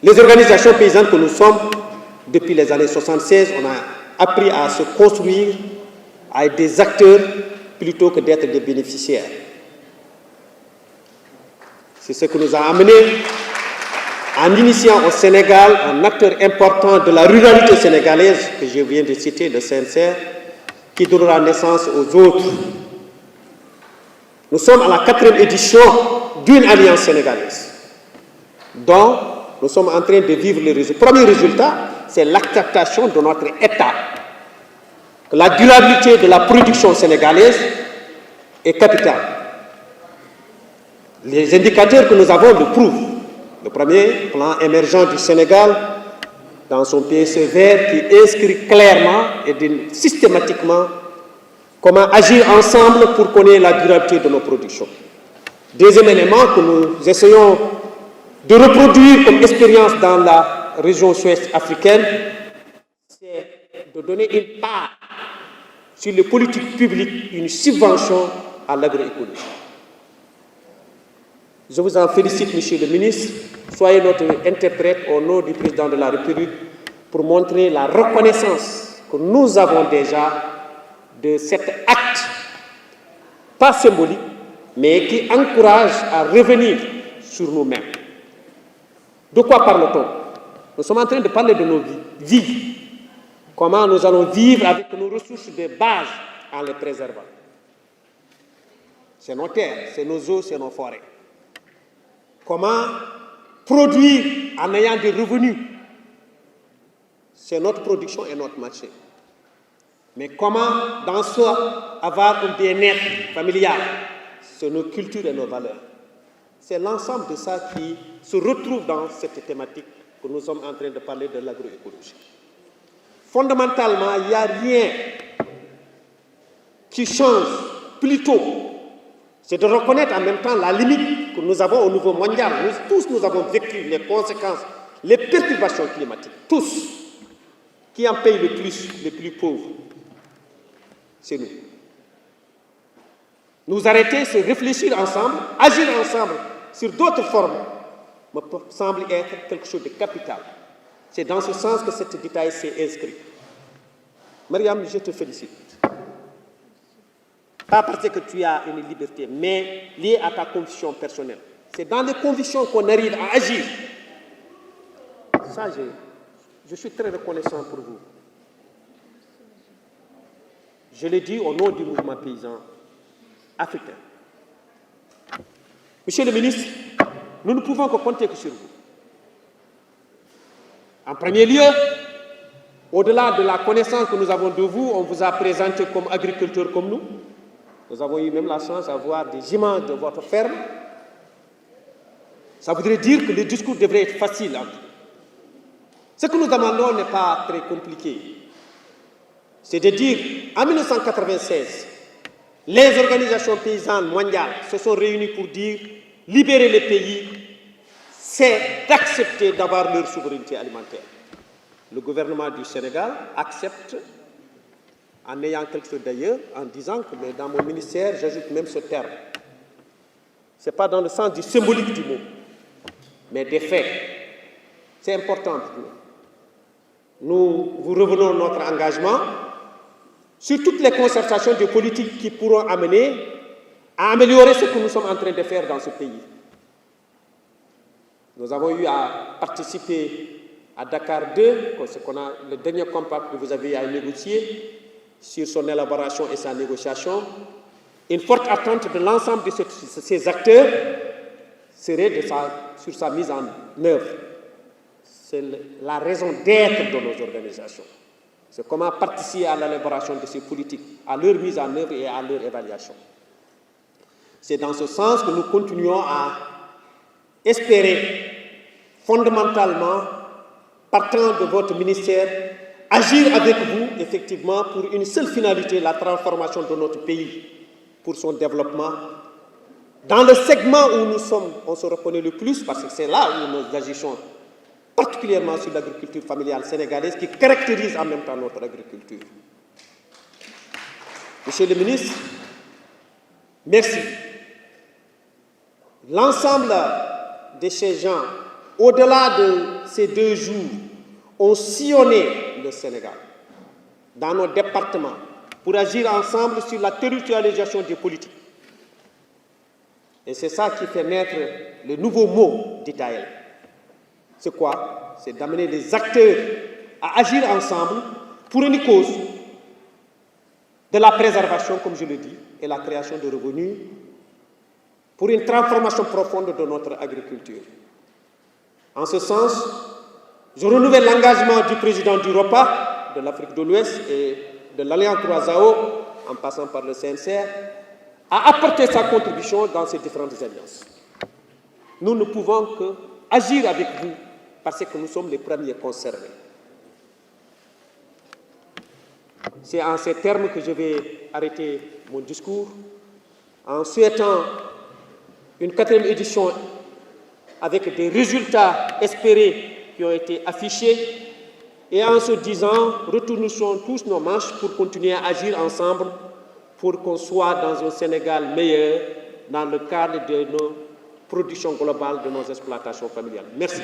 Les organisations paysannes que nous sommes, depuis les années 76, on a appris à se construire, à être des acteurs plutôt que d'être des bénéficiaires. C'est ce qui nous a amené, en initiant au Sénégal un acteur important de la ruralité sénégalaise, que je viens de citer, le CNCR, qui donnera naissance aux autres. Nous sommes à la 4e édition d'une alliance sénégalaise, dont nous sommes en train de vivre les résultats. Le premier résultat, c'est l'acceptation de notre État, que la durabilité de la production sénégalaise est capitale. Les indicateurs que nous avons le prouvent. Le premier, plan émergent du Sénégal, dans son PSE vert, qui inscrit clairement et systématiquement comment agir ensemble pour connaître la durabilité de nos productions. Deuxième élément que nous essayons de reproduire comme expérience dans la région ouest africaine, c'est de donner une part sur les politiques publiques, une subvention à l'agroécologie. Je vous en félicite, Monsieur le ministre. Soyez notre interprète au nom du président de la République pour montrer la reconnaissance que nous avons déjà de cet acte, pas symbolique, mais qui encourage à revenir sur nous-mêmes. De quoi parle-t-on? Nous sommes en train de parler de nos vies. Comment nous allons vivre avec nos ressources de base en les préservant. C'est nos terres, c'est nos eaux, c'est nos forêts. Comment produire en ayant des revenus. C'est notre production et notre marché. Mais comment, dans ce, avoir un bien-être familial? C'est nos cultures et nos valeurs. C'est l'ensemble de ça qui se retrouve dans cette thématique que nous sommes en train de parler de l'agroécologie. Fondamentalement, il n'y a rien qui change plutôt. C'est de reconnaître en même temps la limite que nous avons au niveau mondial. Nous avons vécu les conséquences, les perturbations climatiques. Tous. Qui en payent le plus, les plus pauvres? C'est nous. Nous arrêter, c'est réfléchir ensemble, agir ensemble sur d'autres formes, me semble être quelque chose de capital. C'est dans ce sens que cette détail s'est inscrit. Mariam, je te félicite. Pas parce que tu as une liberté, mais liée à ta conviction personnelle. C'est dans les convictions qu'on arrive à agir. Ça, je suis très reconnaissant pour vous. Je l'ai dit au nom du mouvement paysan africain. Monsieur le ministre, nous ne pouvons que compter que sur vous. En premier lieu, au-delà de la connaissance que nous avons de vous, on vous a présenté comme agriculteur comme nous. Nous avons eu même la chance d'avoir des images de votre ferme. Ça voudrait dire que le discours devrait être facile. Ce que nous demandons n'est pas très compliqué. C'est de dire, en 1996, les organisations paysannes mondiales se sont réunies pour dire libérer les pays, c'est d'accepter d'avoir leur souveraineté alimentaire. Le gouvernement du Sénégal accepte, en ayant quelque chose d'ailleurs, en disant que mais dans mon ministère, j'ajoute même ce terme. Ce n'est pas dans le sens du symbolique du mot, mais des faits. C'est important pour nous. Nous vous revenons notre engagement sur toutes les concertations de politique qui pourront amener à améliorer ce que nous sommes en train de faire dans ce pays. Nous avons eu à participer à Dakar 2, le dernier compact que vous avez à négocier, sur son élaboration et sa négociation. Une forte attente de l'ensemble de ces acteurs serait sur sa mise en œuvre. C'est la raison d'être de nos organisations. C'est comment participer à l'élaboration de ces politiques, à leur mise en œuvre et à leur évaluation. C'est dans ce sens que nous continuons à espérer fondamentalement, partant de votre ministère, agir avec vous, effectivement, pour une seule finalité, la transformation de notre pays, pour son développement. Dans le segment où nous sommes, on se reconnaît le plus, parce que c'est là où nous agissons, particulièrement sur l'agriculture familiale sénégalaise, qui caractérise en même temps notre agriculture. Monsieur le ministre, merci. L'ensemble de ces gens au-delà de ces 2 jours, ont sillonné le Sénégal, dans nos départements, pour agir ensemble sur la territorialisation des politiques. Et c'est ça qui fait naître le nouveau mot d'Itaël. C'est quoi? C'est d'amener les acteurs à agir ensemble pour une cause de la préservation, comme je le dis, et la création de revenus, pour une transformation profonde de notre agriculture. En ce sens, je renouvelle l'engagement du président du ROPA, de l'Afrique de l'Ouest et de l'Alliance 3AO, en passant par le CNCR, à apporter sa contribution dans ces différentes alliances. Nous ne pouvons qu'agir avec vous parce que nous sommes les premiers concernés. C'est en ces termes que je vais arrêter mon discours, en souhaitant une 4e édition avec des résultats espérés qui ont été affichés, et en se disant, retournons tous nos manches pour continuer à agir ensemble pour qu'on soit dans un Sénégal meilleur dans le cadre de nos productions globales, de nos exploitations familiales. Merci.